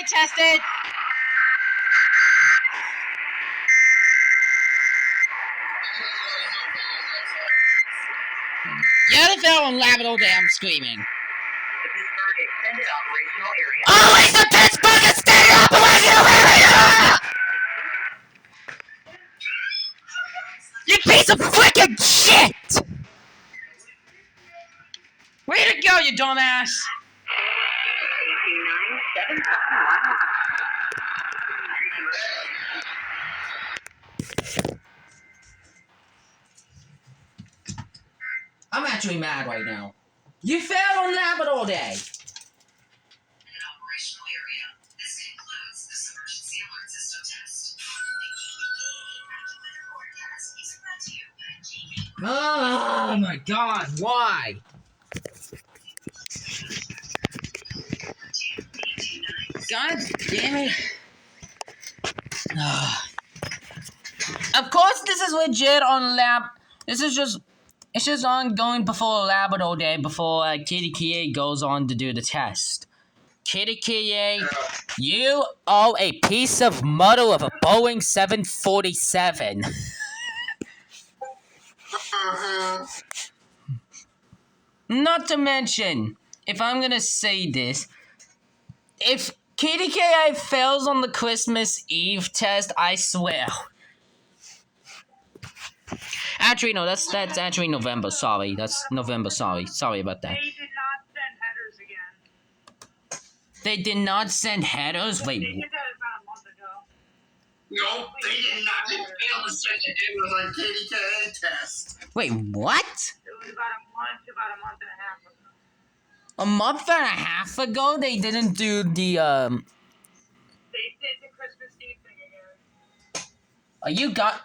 get tested. Yeah, the fell on Labrador Dam screaming. Always the Pittsburgh Extended Operational Area! You piece of freaking shit! Way to go, you dumbass! I'm actually mad right now. You failed on Labrador Day! Oh my god, why? God damn it. Of course this is legit on This is just... It's just ongoing before Labrador Day, before KDKA goes on to do the test. KDKA, you owe a piece of metal of a Boeing 747. Not to mention, if I'm gonna say this, if KDKA fails on the Christmas Eve test, I swear. Actually, no, that's actually November. Sorry, that's November. Sorry about that. They did not send headers again. They did not send headers. Wait. They did that about a month ago. No, they did not. They failed to send headers on KDKA test. Wait, what? It was about a month and a half ago. A month and a half ago, they didn't do the They did the Christmas Eve thing again. Are you got?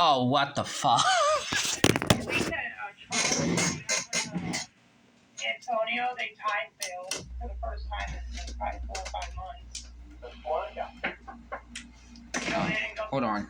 Oh, what the fuck? We had Antonio, they time failed for the first time in probably 4 or 5 months. Hold on.